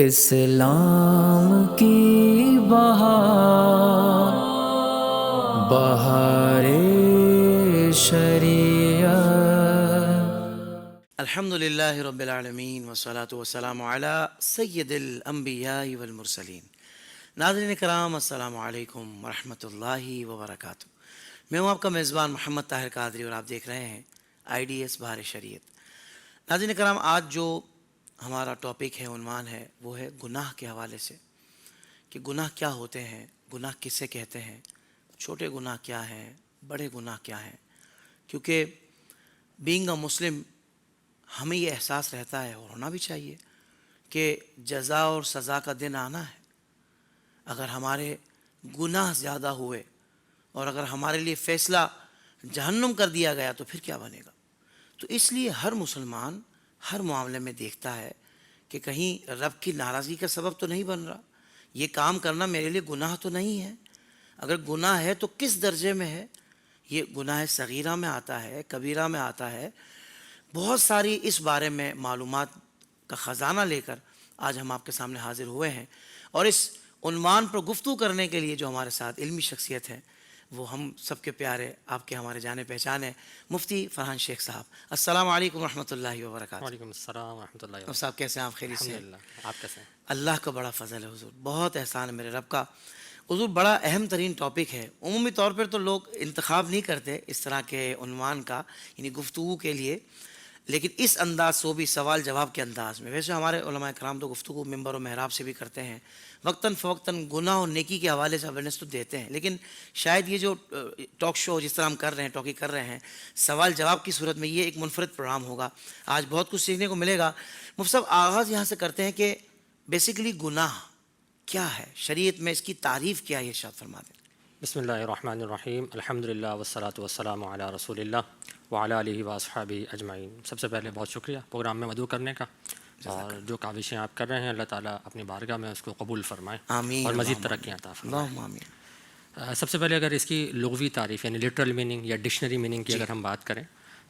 اسلام کی بہار بہار شریعت۔ الحمد للہ رب العالمین والصلاة والسلام علی سید الانبیاء والمرسلین۔ ناظرین کرام، السلام علیکم ورحمۃ اللہ وبرکاتہ۔ میں ہوں آپ کا میزبان محمد طاہر قادری اور آپ دیکھ رہے ہیں IDS بہار شریعت۔ ناظرین کرام، آج جو ہمارا ٹاپک ہے، عنوان ہے، وہ ہے گناہ کے حوالے سے، کہ گناہ کیا ہوتے ہیں، گناہ کسے کہتے ہیں، چھوٹے گناہ کیا ہیں، بڑے گناہ کیا ہیں۔ کیونکہ بینگ اے مسلم ہمیں یہ احساس رہتا ہے اور ہونا بھی چاہیے کہ جزا اور سزا کا دن آنا ہے۔ اگر ہمارے گناہ زیادہ ہوئے اور اگر ہمارے لیے فیصلہ جہنم کر دیا گیا تو پھر کیا بنے گا۔ تو اس لیے ہر مسلمان ہر معاملے میں دیکھتا ہے کہ کہیں رب کی ناراضگی کا سبب تو نہیں بن رہا، یہ کام کرنا میرے لیے گناہ تو نہیں ہے۔ اگر گناہ ہے تو کس درجے میں ہے، یہ گناہ صغیرہ میں آتا ہے، کبیرہ میں آتا ہے۔ بہت ساری اس بارے میں معلومات کا خزانہ لے کر آج ہم آپ کے سامنے حاضر ہوئے ہیں، اور اس عنوان پر گفتگو کرنے کے لیے جو ہمارے ساتھ علمی شخصیت ہے، وہ ہم سب کے پیارے، آپ کے ہمارے جانے پہچان ہیں، مفتی فرحان شیخ صاحب۔ السلام علیکم ورحمۃ اللہ وبرکاتہ۔ وعلیکم السلام ورحمۃ اللہ اب وبرکاتہ۔ صاحب کیسے ہیں آپ؟ خیریت سے ہیں؟ الحمدللہ، آپ کیسے ہیں؟ اللہ کا بڑا فضل ہے حضور، بہت احسان ہے میرے رب کا۔ حضور، بڑا اہم ترین ٹاپک ہے۔ عمومی طور پر تو لوگ انتخاب نہیں کرتے اس طرح کے عنوان کا، یعنی گفتگو کے لیے، لیکن اس انداز سے بھی سوال جواب کے انداز میں۔ ویسے ہمارے علماء کرام تو گفتگو ممبر و محراب سے بھی کرتے ہیں، وقتاً فوقتاً گناہ اور نیکی کے حوالے سے اویئرنیس تو دیتے ہیں، لیکن شاید یہ جو ٹاک شو جس طرح ہم کر رہے ہیں، ٹاکی کر رہے ہیں، سوال جواب کی صورت میں یہ ایک منفرد پروگرام ہوگا۔ آج بہت کچھ سیکھنے کو ملے گا۔ مفتی صاحب، آغاز یہاں سے کرتے ہیں کہ بیسیکلی گناہ کیا ہے، شریعت میں اس کی تعریف کیا ہے، ارشاد فرما دیں۔ بسم اللہ الرحمن الرحیم، الحمدللہ والصلاۃ والسلام علی رسول اللہ وعلی آلہ واصحابہ اجمعین۔ سب سے پہلے بہت شکریہ پروگرام میں مدعو کرنے کا، اور جو کاوشیں آپ کر رہے ہیں اللہ تعالیٰ اپنی بارگاہ میں اس کو قبول فرمائے آمین اور مزید اللہم ترقیاں عطا فرمائے۔ اللہم آمین۔ سب سے پہلے اگر اس کی لغوی تعریف یعنی لٹرل میننگ یا ڈکشنری میننگ کی اگر ہم بات کریں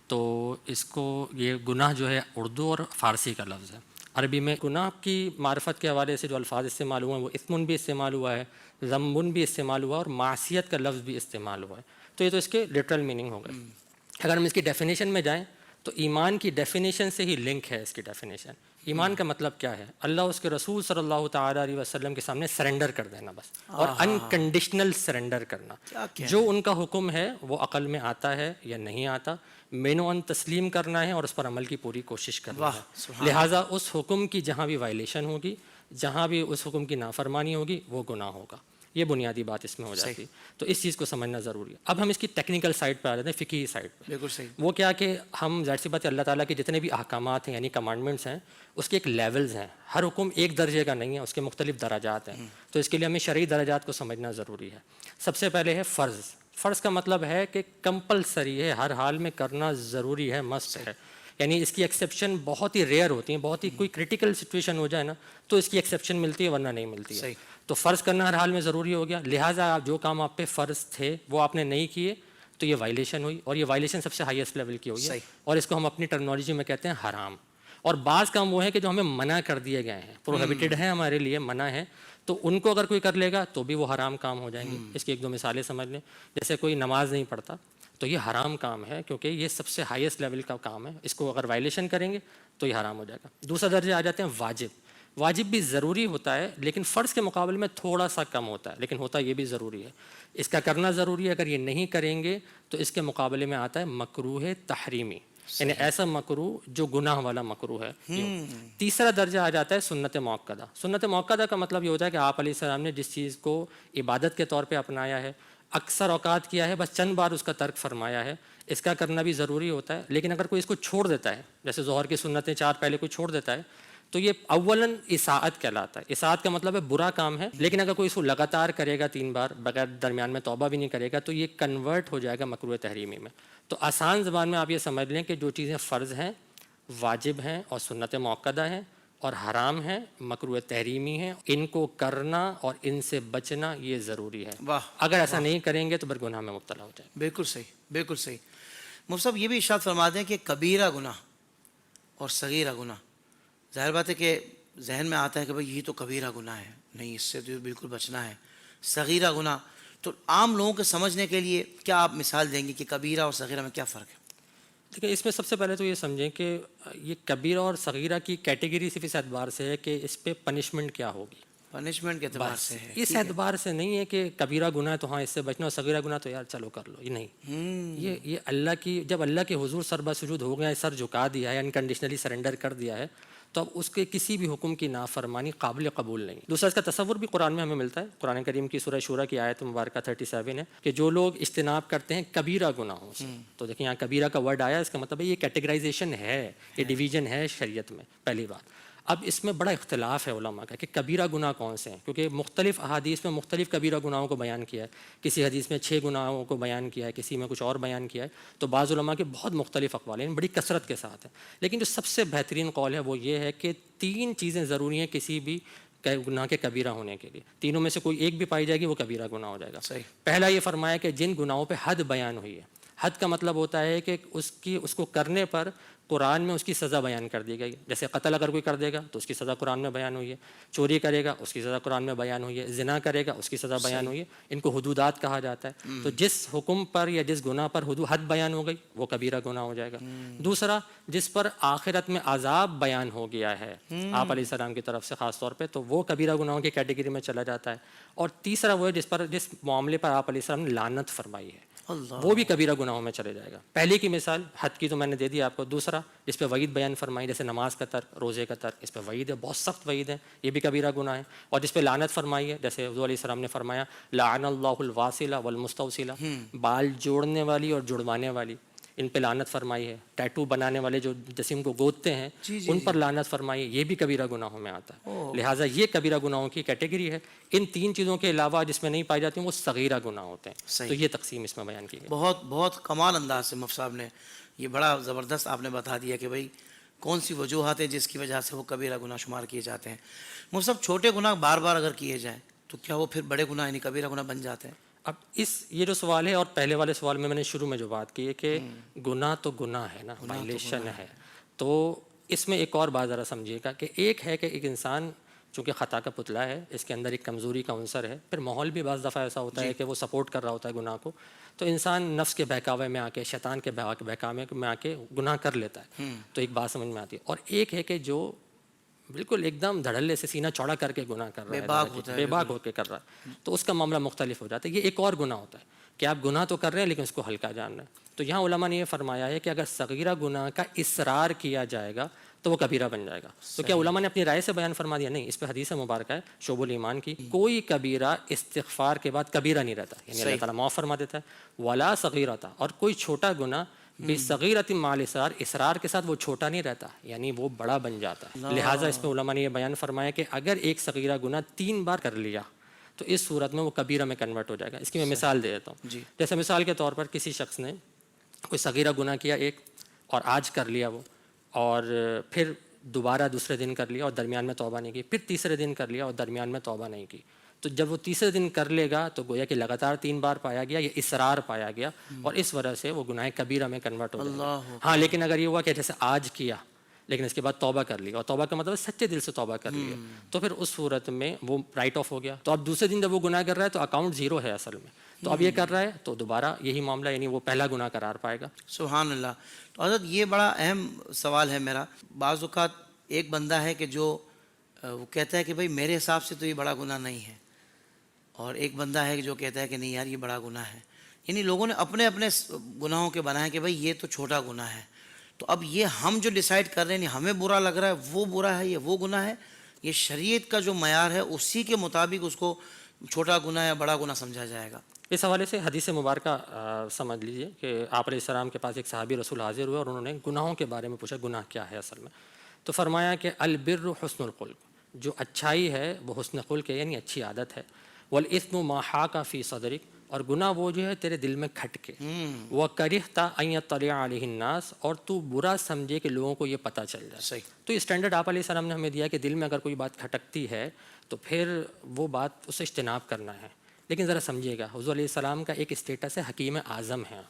تو اس کو، یہ گناہ جو ہے اردو اور فارسی کا لفظ ہے۔ عربی میں گناہ کی معرفت کے حوالے سے جو الفاظ استعمال ہوئے ہیں وہ اثم بھی استعمال ہوا ہے، ذنب بھی استعمال ہوا اور معصیت کا لفظ بھی استعمال ہوا ہے۔ تو یہ تو اس کے لٹرل میننگ ہو گئے۔ اگر ہم اس کی ڈیفینیشن میں جائیں تو ایمان کی ڈیفینیشن سے ہی لنک ہے اس کی ڈیفینیشن۔ ایمان کا مطلب کیا ہے؟ اللہ اس کے رسول صلی اللہ تعالیٰ علیہ وسلم کے سامنے سرنڈر کر دینا بس، اور انکنڈیشنل سرنڈر کرنا۔ جو ان کا حکم ہے وہ عقل میں آتا ہے یا نہیں آتا، مینو ان تسلیم کرنا ہے اور اس پر عمل کی پوری کوشش کرنا ہے۔ لہٰذا اس حکم کی جہاں بھی وائلیشن ہوگی، جہاں بھی اس حکم کی نافرمانی ہوگی، وہ گناہ ہوگا۔ یہ بنیادی بات اس میں ہو جاتی ہے۔ تو اس چیز کو سمجھنا ضروری ہے۔ اب ہم اس کی ٹیکنیکل سائڈ پہ آ جاتے ہیں، فقہی سائڈ پہ۔ بالکل صحیح۔ وہ کیا کہ ہم ظاہر سی بات ہے اللہ تعالیٰ کے جتنے بھی احکامات ہیں یعنی کمانڈمنٹس ہیں، اس کے ایک لیولز ہیں۔ ہر حکم ایک درجے کا نہیں ہے، اس کے مختلف درجات ہیں۔ تو اس کے لیے ہمیں شرعی درجات کو سمجھنا ضروری ہے۔ سب سے پہلے ہے فرض۔ فرض کا مطلب ہے کہ کمپلسری ہے، ہر حال میں کرنا ضروری ہے، مست ہے۔ یعنی اس کی ایکسیپشن بہت ہی ریئر ہوتی ہیں، بہت ہی کوئی کرٹیکل سچویشن ہو جائے نا تو اس کی ایکسیپشن ملتی ہے، ورنہ نہیں ملتی ہے۔ تو فرض کرنا ہر حال میں ضروری ہو گیا، لہٰذا جو کام آپ پہ فرض تھے وہ آپ نے نہیں کیے تو یہ وائلیشن ہوئی، اور یہ وائلیشن سب سے ہائیسٹ لیول کی ہوئی ہے، اور اس کو ہم اپنی ٹرمنالوجی میں کہتے ہیں حرام۔ اور بعض کام وہ ہیں کہ جو ہمیں منع کر دیے گئے ہیں، پروہیبٹڈ ہیں، ہمارے لیے منع ہے، تو ان کو اگر کوئی کر لے گا تو بھی وہ حرام کام ہو جائیں گے۔ اس کی ایک دو مثالیں سمجھ لیں۔ جیسے کوئی نماز نہیں پڑھتا تو یہ حرام کام ہے، کیونکہ یہ سب سے ہائیسٹ لیول کا کام ہے، اس کو اگر وائلیشن کریں گے تو یہ حرام ہو جائے گا۔ دوسرا درجہ آ جاتے ہیں واجب۔ واجب بھی ضروری ہوتا ہے لیکن فرض کے مقابلے میں تھوڑا سا کم ہوتا ہے، لیکن ہوتا یہ بھی ضروری ہے، اس کا کرنا ضروری ہے۔ اگر یہ نہیں کریں گے تو اس کے مقابلے میں آتا ہے مکروہ تحریمی، یعنی ایسا مکروہ جو گناہ والا مکروہ ہے۔ تیسرا درجہ آ جاتا ہے سنت موقدہ۔ سنت موقدہ کا مطلب یہ ہوتا ہے کہ آپ علیہ السلام نے جس چیز کو عبادت کے طور پہ اپنایا ہے، اکثر اوقات کیا ہے، بس چند بار اس کا ترک فرمایا ہے، اس کا کرنا بھی ضروری ہوتا ہے۔ لیکن اگر کوئی اس کو چھوڑ دیتا ہے، جیسے ظہر کی سنتیں 4 پہلے کوئی چھوڑ دیتا ہے تو یہ اولاً اساءت کہلاتا ہے۔ اساءت کا مطلب ہے برا کام ہے، لیکن اگر کوئی اس کو لگاتار کرے گا 3 بار بغیر درمیان میں توبہ بھی نہیں کرے گا تو یہ کنورٹ ہو جائے گا مکروہ تحریمی میں۔ تو آسان زبان میں آپ یہ سمجھ لیں کہ جو چیزیں فرض ہیں، واجب ہیں اور سنت موقدہ ہیں اور حرام ہیں، مکروہ تحریمی ہیں، ان کو کرنا اور ان سے بچنا یہ ضروری ہے۔ اگر ایسا نہیں کریں گے تو پھر گناہ میں مبتلا ہو جائیں۔ بالکل صحیح، بالکل صحیح۔ مفتی صاحب، یہ بھی ارشاد فرما دیں کہ کبیرہ گناہ اور صغیرہ گناہ، ظاہر بات ہے کہ ذہن میں آتا ہے کہ بھئی یہ تو کبیرہ گناہ ہے، نہیں اس سے تو بالکل بچنا ہے، صغیرہ گناہ، تو عام لوگوں کے سمجھنے کے لیے کیا آپ مثال دیں گے کہ کبیرہ اور صغیرہ میں کیا فرق ہے؟ دیکھیں اس میں سب سے پہلے تو یہ سمجھیں کہ یہ کبیرہ اور صغیرہ کی کیٹیگری صرف اس اعتبار سے ہے کہ اس پہ پنشمنٹ کیا ہوگی، پنشمنٹ کے اعتبار بس سے ہے، اس اعتبار سے نہیں ہے کہ کبیرہ گناہ ہے تو ہاں اس سے بچنا، اور صغیرہ گناہ تو یار چلو کر لو، یہ نہیں، یہ اللہ کی، جب اللہ کے حضور سر بسجود ہو گیا، سر جھکا دیا ہے، انکنڈیشنلی سرنڈر کر دیا ہے، تو اب اس کے کسی بھی حکم کی نافرمانی قابل قبول نہیں۔ دوسرا اس کا تصور بھی قرآن میں ہمیں ملتا ہے، قرآن کریم کی سورہ شورى کی آیت مبارکہ 37 ہے کہ جو لوگ اجتناب کرتے ہیں کبیرہ گناہوں سے، تو دیکھیں یہاں کبیرہ کا ورڈ آیا، اس کا مطلب ہے یہ کیٹیگرائزیشن ہے، یہ ڈویژن ہے شریعت میں، پہلی بات۔ اب اس میں بڑا اختلاف ہے علماء کا کہ کبیرہ گناہ کون سے ہیں، کیونکہ مختلف احادیث میں مختلف کبیرہ گناہوں کو بیان کیا ہے، کسی حدیث میں 6 گناہوں کو بیان کیا ہے، کسی میں کچھ اور بیان کیا ہے، تو بعض علماء کے بہت مختلف اقوال ہیں، بڑی کثرت کے ساتھ ہیں، لیکن جو سب سے بہترین قول ہے وہ یہ ہے کہ 3 چیزیں ضروری ہیں کسی بھی گناہ کے کبیرہ ہونے کے لیے، تینوں میں سے کوئی ایک بھی پائی جائے گی وہ کبیرہ گناہ ہو جائے گا۔ صحیح۔ پہلا یہ فرمایا کہ جن گناہوں پہ حد بیان ہوئی ہے، حد کا مطلب ہوتا ہے کہ اس کو کرنے پر قرآن میں اس کی سزا بیان کر دی گئی، جیسے قتل اگر کوئی کر دے گا تو اس کی سزا قرآن میں بیان ہوئی ہے، چوری کرے گا اس کی سزا قرآن میں بیان ہوئی ہے، زنا کرے گا اس کی سزا بیان ہوئی ہے، ان کو حدودات کہا جاتا ہے۔ تو جس حکم پر یا جس گناہ پر حد بیان ہو گئی وہ کبیرہ گناہ ہو جائے گا۔ دوسرا، جس پر آخرت میں عذاب بیان ہو گیا ہے آپ علیہ السلام کی طرف سے خاص طور پہ، تو وہ کبیرہ گناہوں کی کیٹیگری میں چلا جاتا ہے۔ اور تیسرا وہ ہے جس معاملے پر آپ علیہ السلام نے لعنت فرمائی ہے، وہ بھی کبیرہ گناہوں میں چلے جائے گا۔ پہلے کی مثال حد کی تو میں نے دے دی آپ کو، دوسرا جس پہ وعید بیان فرمائی جیسے نماز کا ترک، روزے کا ترک، اس پہ وعید ہے، بہت سخت وعید ہے، یہ بھی کبیرہ گناہ ہے۔ اور جس پہ لعنت فرمائی ہے جیسے حضور علیہ السلام نے فرمایا لعن اللہ الواصلہ والمستوصلہ، بال جوڑنے والی اور جڑوانے والی، ان پہ لعنت فرمائی ہے۔ ٹیٹو بنانے والے جو جسم کو گودتے ہیں ان پر لعنت فرمائی ہے، یہ بھی کبیرہ گناہوں میں آتا ہے۔ لہٰذا یہ کبیرہ گناہوں کی کیٹیگری ہے۔ ان 3 چیزوں کے علاوہ جس میں نہیں پائی جاتی ہیں وہ صغیرہ گناہ ہوتے ہیں۔ تو یہ تقسیم اس میں بیان کی گئی۔ بہت بہت کمال انداز سے مفتی صاحب نے یہ بڑا زبردست آپ نے بتا دیا کہ بھئی کون سی وجوہات ہیں جس کی وجہ سے وہ کبیرہ گناہ شمار کیے جاتے ہیں۔ مفتی صاحب چھوٹے گناہ بار بار اگر کیے جائیں تو کیا وہ پھر بڑے گناہ یعنی کبیرہ گناہ بن جاتے ہیں؟ اب یہ جو سوال ہے اور پہلے والے سوال میں نے شروع میں جو بات کی ہے کہ گناہ تو گناہ ہے نا، وائلیشن ہے، تو اس میں ایک اور بات ذرا سمجھیے گا کہ ایک ہے کہ ایک انسان چونکہ خطا کا پتلا ہے، اس کے اندر ایک کمزوری کا عنصر ہے، پھر ماحول بھی بعض دفعہ ایسا ہوتا ہے کہ وہ سپورٹ کر رہا ہوتا ہے گناہ کو، تو انسان نفس کے بہکاوے میں آ کے، شیطان کے بہکاوے میں آ کے گناہ کر لیتا ہے، تو ایک بات سمجھ میں آتی ہے۔ اور ایک ہے کہ جو بالکل ایک دم دھڑلے سے سینہ چوڑا کر کے گناہ کر رہا ہے، بے باک ہو کے کر رہا ہے، تو اس کا معاملہ مختلف ہو جاتا ہے۔ یہ ایک اور گناہ ہوتا ہے کہ آپ گناہ تو کر رہے ہیں لیکن اس کو ہلکا جان رہے ہیں۔ تو یہاں علماء نے یہ فرمایا ہے کہ اگر صغیرہ گناہ کا اصرار کیا جائے گا تو وہ کبیرہ بن جائے گا۔ تو کیا علماء نے اپنی رائے سے بیان فرما دیا؟ نہیں، اس پہ حدیث مبارکہ ہے شعب الایمان کی، کوئی کبیرہ استغفار کے بعد کبیرہ نہیں رہتا، یعنی اللہ تعالیٰ معاف فرما دیتا ہے، ولا صغیرۃ، اور کوئی چھوٹا گناہ بصغیرۃ مع الاصرار، اصرار کے ساتھ وہ چھوٹا نہیں رہتا، یعنی وہ بڑا بن جاتا ہے۔ لہٰذا اس پہ علماء نے یہ بیان فرمایا کہ اگر ایک صغیرہ گناہ 3 بار کر لیا تو اس صورت میں وہ کبیرہ میں کنورٹ ہو جائے گا۔ اس کی میں مثال دے دیتا ہوں، جیسے مثال کے طور پر کسی شخص نے کوئی صغیرہ گناہ کیا ایک، اور آج کر لیا وہ، اور پھر دوبارہ دوسرے دن کر لیا اور درمیان میں توبہ نہیں کی، پھر تیسرے دن کر لیا اور درمیان میں توبہ نہیں کی، تو جب وہ تیسرے دن کر لے گا تو گویا کہ لگاتار 3 بار پایا گیا، یہ اصرار پایا گیا، اور اس وجہ سے وہ گناہ کبیرہ میں کنورٹ ہو جائے گا۔ ہاں لیکن اگر یہ ہوا کہ جیسے آج کیا لیکن اس کے بعد توبہ کر لی، اور توبہ کا مطلب سچے دل سے توبہ کر لیا، تو پھر اس صورت میں وہ رائٹ آف ہو گیا۔ تو اب دوسرے دن جب وہ گناہ کر رہا ہے تو اکاؤنٹ 0 ہے اصل میں، تو اب یہ کر رہا ہے تو دوبارہ یہی معاملہ، یعنی وہ پہلا گناہ قرار پائے گا۔ سبحان اللہ۔ تو حضرت یہ بڑا اہم سوال ہے میرا، بعض اوقات ایک بندہ ہے کہ جو وہ کہتا ہے کہ بھئی میرے حساب سے تو یہ بڑا گناہ نہیں ہے، اور ایک بندہ ہے جو کہتا ہے کہ نہیں یار یہ بڑا گناہ ہے، یعنی لوگوں نے اپنے اپنے گناہوں کے بنائے کہ بھئی یہ تو چھوٹا گناہ ہے، تو اب یہ ہم جو ڈیسائیڈ کر رہے ہیں ہمیں برا لگ رہا ہے وہ برا ہے یا وہ گناہ ہے، یہ شریعت کا جو معیار ہے اسی کے مطابق اس کو چھوٹا گناہ یا بڑا گناہ سمجھا جائے گا۔ اس حوالے سے حدیث مبارکہ سمجھ لیجئے کہ آپ علیہ السلام کے پاس ایک صحابی رسول حاضر ہوئے اور انہوں نے گناہوں کے بارے میں پوچھا گناہ کیا ہے اصل میں، تو فرمایا کہ البر حسن الخلق، جو اچھائی ہے وہ حسن خلق ہے، یعنی اچھی عادت ہے، والاثم ما حاک فی صدرک، اور گناہ وہ جو ہے تیرے دل میں کھٹ کے، وکرہت ان یطلع علیہ الناس، اور تو برا سمجھے کہ لوگوں کو یہ پتہ چل جائے۔ صحیح۔ تو یہ اسٹینڈرڈ آپ علیہ السلام نے ہمیں دیا کہ دل میں اگر کوئی بات کھٹکتی ہے تو پھر وہ بات اسے اجتناب کرنا ہے، لیکن ذرا سمجھیے گا، حضور علیہ السلام کا ایک اسٹیٹس ہے حکیم اعظم ہیں.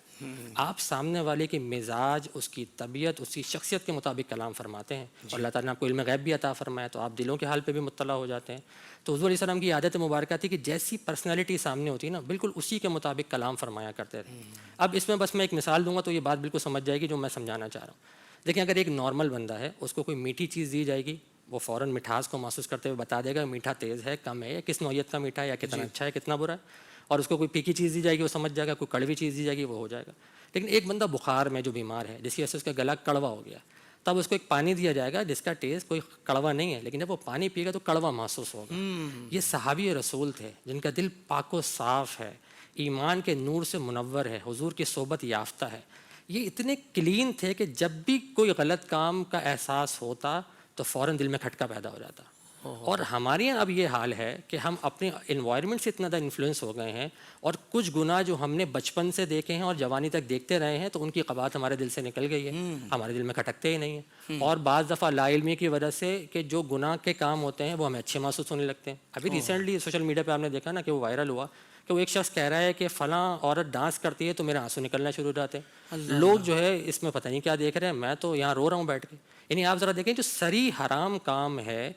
آپ سامنے والے کی مزاج، اس کی طبیعت، اس کی شخصیت کے مطابق کلام فرماتے ہیں. اور اللہ تعالیٰ نے آپ کو علم غیب بھی عطا فرمایا تو آپ دلوں کے حال پہ بھی مطلع ہو جاتے ہیں. تو حضور علیہ السلام کی عادت مبارکہ تھی کہ جیسی پرسنالٹی سامنے ہوتی ہے نا، بالکل اسی کے مطابق کلام فرمایا کرتے تھے. اب اس میں بس میں ایک مثال دوں گا تو یہ بات بالکل سمجھ جائے گی جو میں سمجھانا چاہ رہا ہوں. دیکھیں، اگر ایک نارمل بندہ ہے، اس کو کوئی میٹھی چیز دی جائے گی، وہ فوراً مٹھاس کو محسوس کرتے ہوئے بتا دے گا میٹھا تیز ہے، کم ہے، یا کس نوعیت کا میٹھا ہے، یا کتنا اچھا ہے، کتنا برا ہے. اور اس کو کوئی پھیکی چیز دی جائے گی وہ سمجھ جائے گا، کوئی کڑوی چیز دی جائے گی وہ ہو جائے گا. لیکن ایک بندہ بخار میں جو بیمار ہے، جس کی وجہ سے اس کا گلا کڑوا ہو گیا، تب اس کو ایک پانی دیا جائے گا جس کا ٹیسٹ کوئی کڑوا نہیں ہے، لیکن جب وہ پانی پی گا تو کڑوا محسوس ہوگا. یہ صحابی رسول تھے جن کا دل پاک و صاف ہے، ایمان کے نور سے منور ہے، حضور کی صحبت یافتہ ہے. یہ اتنے کلین تھے کہ جب بھی کوئی غلط کام کا احساس ہوتا تو فوراً دل میں کھٹکا پیدا ہو جاتا. اور ہمارے یہاں اب یہ حال ہے کہ ہم اپنے انوائرمنٹ سے اتنا زیادہ انفلوئنس ہو گئے ہیں، اور کچھ گناہ جو ہم نے بچپن سے دیکھے ہیں اور جوانی تک دیکھتے رہے ہیں تو ان کی قباحت ہمارے دل سے نکل گئی ہے، ہمارے دل میں کھٹکتے ہی نہیں ہیں. اور بعض دفعہ لا علمی کی وجہ سے کہ جو گناہ کے کام ہوتے ہیں وہ ہمیں اچھے محسوس ہونے لگتے ہیں. ابھی ریسنٹلی سوشل میڈیا پہ آپ نے دیکھا نا کہ وہ وائرل ہوا کہ وہ ایک شخص کہہ رہا ہے کہ فلاں عورت ڈانس کرتی ہے تو میرے آنسو نکلنا شروع ہو جاتے ہیں. لوگ جو ہے اس میں پتہ نہیں کیا دیکھ رہے ہیں، میں تو یہاں رو رہا ہوں بیٹھ کے. یعنی آپ ذرا دیکھیں جو سری حرام کام ہے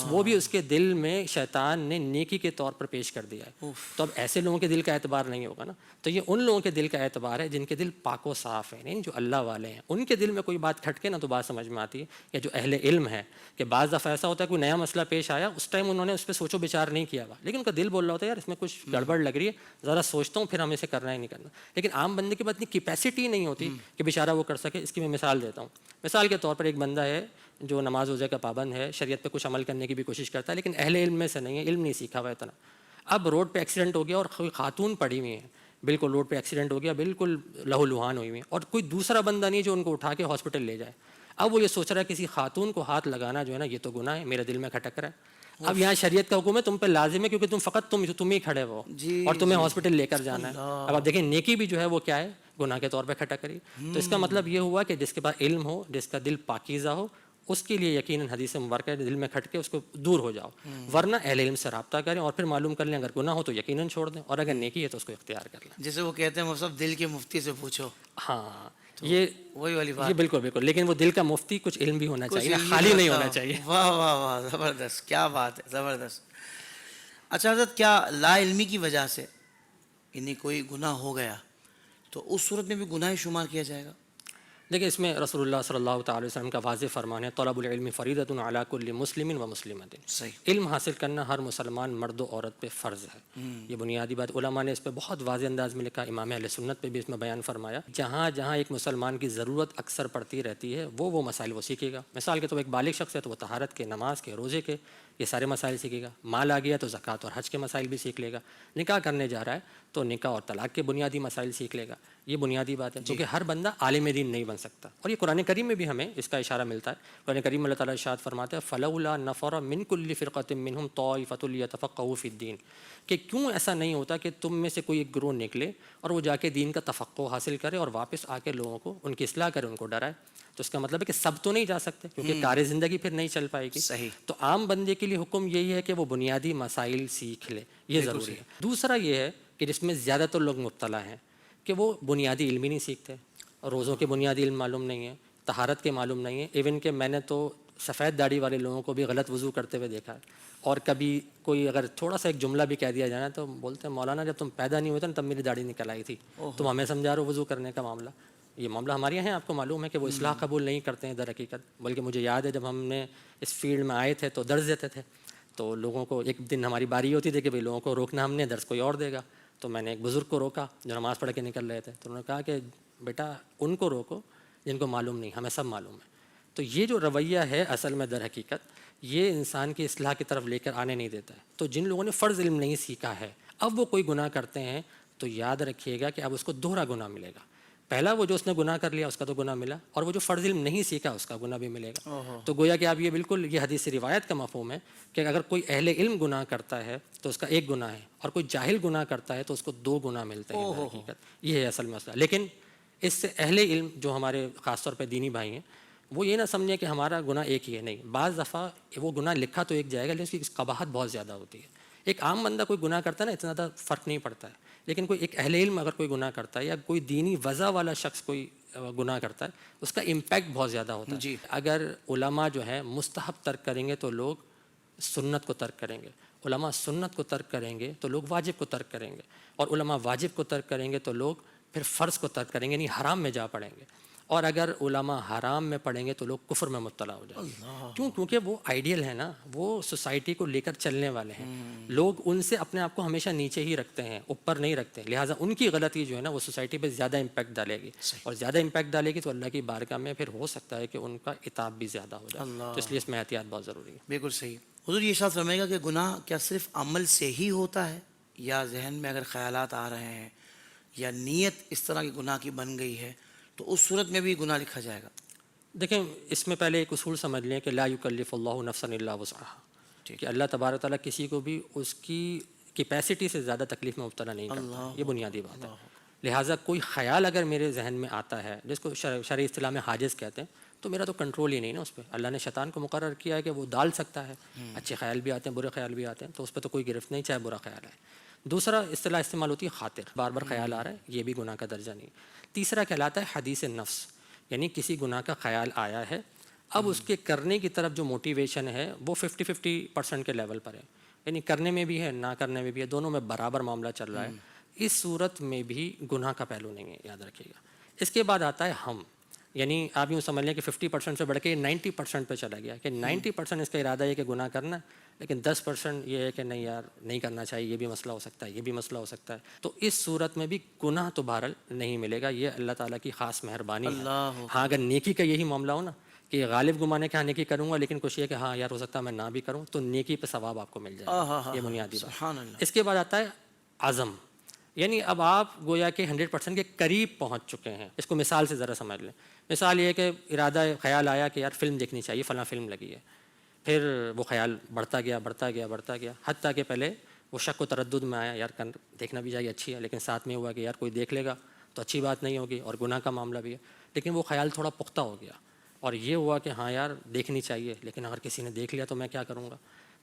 وہ بھی اس کے دل میں شیطان نے نیکی کے طور پر پیش کر دیا ہے. تو اب ایسے لوگوں کے دل کا اعتبار نہیں ہوگا نا. تو یہ ان لوگوں کے دل کا اعتبار ہے جن کے دل پاک و صاف ہیں، جو اللہ والے ہیں. ان کے دل میں کوئی بات کھٹکے نا تو بات سمجھ میں آتی ہے. یا جو اہل علم ہے کہ بعض دفعہ ایسا ہوتا ہے کوئی نیا مسئلہ پیش آیا، اس ٹائم انہوں نے اس پہ سوچو بچار نہیں کیا ہوا، لیکن ان کا دل بول رہا ہوتا ہے یار اس میں کچھ گڑبڑ لگ رہی ہے، ذرا سوچتا ہوں پھر ہم اسے کرنا ہی نہیں کرنا. لیکن عام بندے کے پاس اتنی کیپیسٹی نہیں ہوتی کہ بیچارہ وہ کر سکے. اس کی میں مثال دیتا ہوں. مثال کے طور پر ایک بندہ ہے جو نماز روزے کا پابند ہے، شریعت پہ کچھ عمل کرنے کی بھی کوشش کرتا ہے، لیکن اہل علم میں سے نہیں ہے، علم نہیں سیکھا ہوا اتنا. اب روڈ پہ ایکسیڈنٹ ہو گیا اور کوئی خاتون پڑی ہوئی ہیں، بالکل روڈ پہ ایکسیڈنٹ ہو گیا، بالکل لہو لہان ہوئی ہوئی ہیں، اور کوئی دوسرا بندہ نہیں جو ان کو اٹھا کے ہاسپٹل لے جائے. اب وہ یہ سوچ رہا ہے کسی خاتون کو ہاتھ لگانا جو ہے نا یہ تو گناہ ہے، میرے دل میں کھٹک رہا ہے. اب یہاں شریعت کا حکم ہے تم پہ لازم ہے کیونکہ تم ہی کھڑے ہو اور تمہیں ہاسپٹل لے کر جانا ہے. اب آپ دیکھیں نیکی بھی جو ہے وہ کیا ہے، گناہ کے طور پہ کھٹک رہی. تو اس کا مطلب یہ ہوا کہ جس کے پاس علم ہو، جس کا دل پاکیزہ ہو، اس کے لیے یقیناً حدیث مبارکہ دل میں کھٹ کے اس کو دور ہو جاؤ. ورنہ اہل علم سے رابطہ کریں اور پھر معلوم کر لیں، اگر گناہ ہو تو یقیناً چھوڑ دیں، اور اگر نیکی ہے تو اس کو اختیار کر لیں. جیسے وہ کہتے ہیں وہ سب دل کے مفتی سے پوچھو. ہاں یہ وہی والی بات. یہ بالکل، لیکن وہ دل کا مفتی کچھ علم بھی ہونا چاہیے، خالی نہیں ہونا چاہیے. واہ واہ واہ، زبردست، کیا بات ہے، زبردست. اچھا حضرت، کیا لا علمی کی وجہ سے یعنی کوئی گناہ ہو گیا تو اس صورت میں بھی گناہ شمار کیا جائے گا؟ دیکھیں اس میں رسول اللہ صلی اللہ تعالی وسلم کا واضح فرمان ہے، طلب العلم فریضۃ علی کل مسلم و مسلمۃ. صحیح. علم حاصل کرنا ہر مسلمان مرد و عورت پہ فرض ہے. یہ بنیادی بات علماء نے اس پہ بہت واضح انداز میں لکھا. امام اہل سنت پہ بھی اس میں بیان فرمایا، جہاں جہاں ایک مسلمان کی ضرورت اکثر پڑتی رہتی ہے وہ مسائل وہ سیکھے گا. مثال کے تو ایک بالغ شخص ہے تو وہ طہارت کے، نماز کے، روزے کے، یہ سارے مسائل سیکھے گا. مال آ گیا تو زکوٰۃ اور حج کے مسائل بھی سیکھ لے گا. نکاح کرنے جا رہا ہے تو نکاح اور طلاق کے بنیادی مسائل سیکھ لے گا. یہ بنیادی بات ہے کیونکہ ہر بندہ عالم دین نہیں بن سکتا. اور یہ قرآن کریم میں بھی ہمیں اس کا اشارہ ملتا ہے. قرآن کریم میں اللہ تعالیٰ ارشاد فرماتا ہے فلولا نفر من کل فرقۃ منہم طائفۃ لیتفقہوا فی الدین، کہ کیوں ایسا نہیں ہوتا کہ تم میں سے کوئی ایک گروہ نکلے اور وہ جا کے دین کا تفقہ حاصل کرے اور واپس آ کے لوگوں کو ان کی اصلاح کرے، ان کو ڈرائے. تو اس کا مطلب ہے کہ سب تو نہیں جا سکتے کیونکہ کار زندگی پھر نہیں چل پائے گی. صحیح. تو عام بندے کے لیے حکم یہی ہے کہ وہ بنیادی مسائل سیکھ لے، یہ ضروری ہے. دوسرا یہ ہے کہ جس میں زیادہ تر لوگ مبتلا ہیں کہ وہ بنیادی علم ہی نہیں سیکھتے. روزوں کے بنیادی علم معلوم نہیں ہے، طہارت کے معلوم نہیں ہے. ایون کہ میں نے تو سفید داڑھی والے لوگوں کو بھی غلط وضو کرتے ہوئے دیکھا ہے. اور کبھی کوئی اگر تھوڑا سا ایک جملہ بھی کہہ دیا جائے تو بولتے ہیں مولانا جب تم پیدا نہیں ہوئے تھے نا تب میری داڑھی نکل آئی تھی، تم ہمیں سمجھا رہے ہو وضو کرنے کا معاملہ. یہ معاملہ ہمارے یہاں آپ کو معلوم ہے کہ وہ اصلاح قبول نہیں کرتے ہیں در حقیقت. بلکہ مجھے یاد ہے جب ہم نے اس فیلڈ میں آئے تھے تو درس دیتے تھے تو لوگوں کو ایک دن ہماری باری ہوتی تھی کہ بھئی لوگوں کو روکنا ہم نے، درس کوئی اور دے گا. تو میں نے ایک بزرگ کو روکا جو نماز پڑھ کے نکل رہے تھے. تو انہوں نے کہا کہ بیٹا ان کو روکو جن کو معلوم نہیں، ہمیں سب معلوم ہے. تو یہ جو رویہ ہے اصل میں در حقیقت یہ انسان کی اصلاح کی طرف لے کر آنے نہیں دیتا ہے. تو جن لوگوں نے فرض علم نہیں سیکھا ہے اب وہ کوئی گناہ کرتے ہیں تو یاد رکھیے گا کہ اب اس کو دوہرا گناہ ملے گا. پہلا وہ جو اس نے گناہ کر لیا اس کا تو گناہ ملا، اور وہ جو فرض علم نہیں سیکھا اس کا گناہ بھی ملے گا. تو گویا کہ آپ یہ بالکل یہ حدیث روایت کا مفہوم ہے کہ اگر کوئی اہل علم گناہ کرتا ہے تو اس کا ایک گناہ ہے، اور کوئی جاہل گناہ کرتا ہے تو اس کو دو گناہ ملتے ہیں. حقیقت یہ ہے اصل مسئلہ. لیکن اس سے اہل علم جو ہمارے خاص طور پہ دینی بھائی ہیں وہ یہ نہ سمجھیں کہ ہمارا گناہ ایک ہی ہے. نہیں، بعض دفعہ وہ گناہ لکھا تو ایک جائے گا لیکن اس کی قباحت بہت زیادہ ہوتی ہے. ایک عام بندہ کوئی گناہ کرتا ہے نا اتنا زیادہ فرق نہیں پڑتا ہے، لیکن کوئی ایک اہل علم اگر کوئی گناہ کرتا ہے یا کوئی دینی وضع والا شخص کوئی گناہ کرتا ہے اس کا امپیکٹ بہت زیادہ ہوتا ہے. جی. اگر علماء جو ہے مستحب ترک کریں گے تو لوگ سنت کو ترک کریں گے، علماء سنت کو ترک کریں گے تو لوگ واجب کو ترک کریں گے، اور علماء واجب کو ترک کریں گے تو لوگ پھر فرض کو ترک کریں گے، یعنی حرام میں جا پڑیں گے، اور اگر علماء حرام میں پڑھیں گے تو لوگ کفر میں مبتلا ہو جائیں گے. کیونکہ وہ آئیڈیل ہے نا، وہ سوسائٹی کو لے کر چلنے والے ہیں، لوگ ان سے اپنے آپ کو ہمیشہ نیچے ہی رکھتے ہیں، اوپر نہیں رکھتے، لہٰذا ان کی غلطی جو ہے نا وہ سوسائٹی پہ زیادہ امپیکٹ ڈالے گی، اور زیادہ امپیکٹ ڈالے گی تو اللہ کی بارگاہ میں پھر ہو سکتا ہے کہ ان کا عتاب بھی زیادہ ہو جائے. تو اس لیے اس میں احتیاط بہت ضروری ہے. بالکل صحیح. حضور یہ ارشاد فرمائے گا کہ گناہ کیا صرف عمل سے ہی ہوتا ہے، یا ذہن میں اگر خیالات آ رہے ہیں یا نیت اس طرح کی گناہ کی بن گئی ہے تو اس صورت میں بھی گناہ لکھا جائے گا؟ دیکھیں اس میں پہلے ایک اصول سمجھ لیں کہ لا یکلف اللہ نفسا الا وسعها، کہ اللہ تبارک تعالیٰ کسی کو بھی اس کی کیپیسٹی سے زیادہ تکلیف میں مبتلا نہیں کرتا، یہ بنیادی بات ہے. لہٰذا کوئی خیال اگر میرے ذہن میں آتا ہے جس کو شرعی اصطلاح میں حاجز کہتے ہیں، تو میرا تو کنٹرول ہی نہیں نا اس پہ. اللہ نے شیطان کو مقرر کیا ہے کہ وہ ڈال سکتا ہے، اچھے خیال بھی آتے ہیں برے خیال بھی آتے ہیں، تو اس پہ تو کوئی گرفت نہیں چاہے برا خیال ہے. دوسرا اصطلاح استعمال ہوتی ہے خاطر، بار بار خیال آ رہا ہے، یہ بھی گناہ کا درجہ نہیں. تیسرا کہلاتا ہے حدیث نفس، یعنی کسی گناہ کا خیال آیا ہے، اب اس کے کرنے کی طرف جو موٹیویشن ہے وہ 50-50% کے لیول پر ہے، یعنی کرنے میں بھی ہے نہ کرنے میں بھی ہے، دونوں میں برابر معاملہ چل رہا ہے. اس صورت میں بھی گناہ کا پہلو نہیں ہے، یاد رکھیے گا. اس کے بعد آتا ہے ہم، یعنی آپ یوں سمجھ لیں کہ 50% سے بڑھ کے 90% پہ چلا گیا، کہ 90% اس کا ارادہ ہے کہ گناہ کرنا ہے، لیکن 10% یہ ہے کہ نہیں یار نہیں کرنا چاہیے، یہ بھی مسئلہ ہو سکتا ہے، یہ بھی مسئلہ ہو سکتا ہے. تو اس صورت میں بھی گناہ تو بہرحال نہیں ملے گا، یہ اللہ تعالیٰ کی خاص مہربانی ہے. ہاں اگر نیکی کا یہی معاملہ ہو نا کہ غالب گمانے کے ہاں نیکی کروں گا، لیکن کوشش یہ کہ ہاں یار ہو سکتا ہے میں نہ بھی کروں، تو نیکی پہ ثواب آپ کو مل جائے گا. یہ بنیادی بات. اس کے بعد آتا ہے عزم، یعنی اب آپ گویا کہ 100% کے قریب پہنچ چکے ہیں. اس کو مثال سے ذرا سمجھ لیں. مثال یہ ہے کہ ارادہ خیال آیا کہ یار فلم دیکھنی چاہیے، فلاں فلم لگی ہے، پھر وہ خیال بڑھتا گیا، حتیٰ کہ پہلے وہ شک و تردد میں آیا یار دیکھنا بھی چاہیے، اچھی ہے، لیکن ساتھ میں ہوا کہ یار کوئی دیکھ لے گا تو اچھی بات نہیں ہوگی اور گناہ کا معاملہ بھی ہے. لیکن وہ خیال تھوڑا پختہ ہو گیا اور یہ ہوا کہ ہاں یار دیکھنی چاہیے، لیکن اگر کسی نے دیکھ لیا تو میں کیا کروں گا،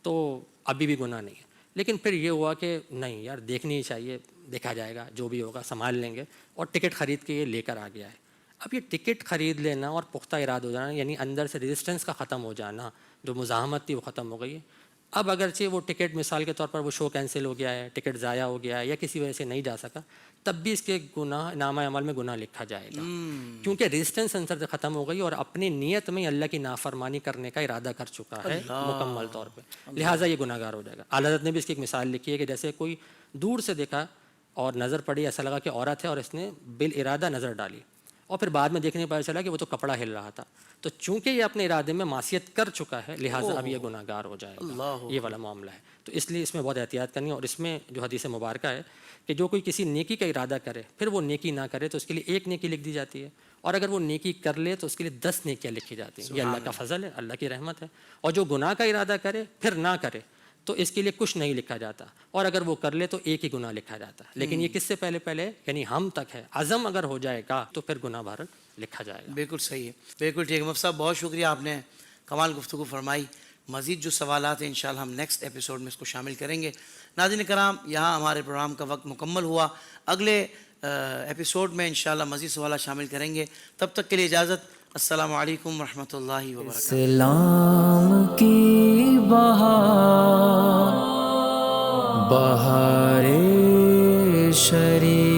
تو ابھی بھی گناہ نہیں ہے. لیکن پھر یہ ہوا کہ نہیں یار دیکھنی ہی چاہیے، دیکھا جائے گا، جو بھی ہوگا سنبھال لیں گے، اور ٹکٹ خرید کے یہ لے کر آ گیا ہے. اب یہ ٹکٹ خرید لینا اور پختہ اراد ہو جانا، یعنی اندر سے ریزسٹنس کا ختم ہو جانا، جو مزاحمت تھی وہ ختم ہو گئی ہے. اب اگرچہ وہ ٹکٹ مثال کے طور پر وہ شو کینسل ہو گیا ہے، ٹکٹ ضائع ہو گیا ہے یا کسی وجہ سے نہیں جا سکا، تب بھی اس کے گناہ نامہ عمل میں گناہ لکھا جائے گا، کیونکہ ریزسٹنس اندر سے ختم ہو گئی اور اپنی نیت میں اللہ کی نافرمانی کرنے کا ارادہ کر چکا ہے مکمل طور پہ، لہٰذا یہ گناہ گار ہو جائے گا. اعلیٰ حضرت نے بھی اس کی ایک مثال لکھی ہے کہ جیسے کوئی دور سے دیکھا اور نظر پڑی، ایسا لگا کہ عورت ہے اور اس نے بالارادہ نظر ڈالی، اور پھر بعد میں دیکھنے پتہ چلا کہ وہ تو کپڑا ہل رہا تھا. تو چونکہ یہ اپنے ارادے میں معصیت کر چکا ہے، لہٰذا اب یہ گناہ گار ہو جائے گا. یہ والا معاملہ ہے. تو اس لیے اس میں بہت احتیاط کرنی ہے. اور اس میں جو حدیث مبارکہ ہے کہ جو کوئی کسی نیکی کا ارادہ کرے پھر وہ نیکی نہ کرے تو اس کے لیے 1 نیکی لکھ دی جاتی ہے، اور اگر وہ نیکی کر لے تو اس کے لیے 10 نیکیاں لکھی جاتی ہیں. یہ اللہ کا فضل ہے، اللہ کی رحمت ہے. اور جو گناہ کا ارادہ کرے پھر نہ کرے تو اس کے لیے کچھ نہیں لکھا جاتا، اور اگر وہ کر لے تو 1 ہی گناہ لکھا جاتا ہے. لیکن یہ کس سے پہلے یعنی ہم تک ہے. عزم اگر ہو جائے گا تو پھر گناہ بھر لکھا جائے گا. بالکل صحیح ہے، بالکل ٹھیک ہے. مفتی صاحب بہت شکریہ، آپ نے کمال گفتگو فرمائی. مزید جو سوالات ہیں انشاءاللہ ہم نیکسٹ ایپیسوڈ میں اس کو شامل کریں گے. ناظرین کرام، یہاں ہمارے پروگرام کا وقت مکمل ہوا. اگلے ایپیسوڈ میں انشاءاللہ مزید سوالات شامل کریں گے. تب تک کے لیے اجازت. السلام علیکم ورحمۃ اللہ وبرکاتہ. اسلام کی بہار شریعت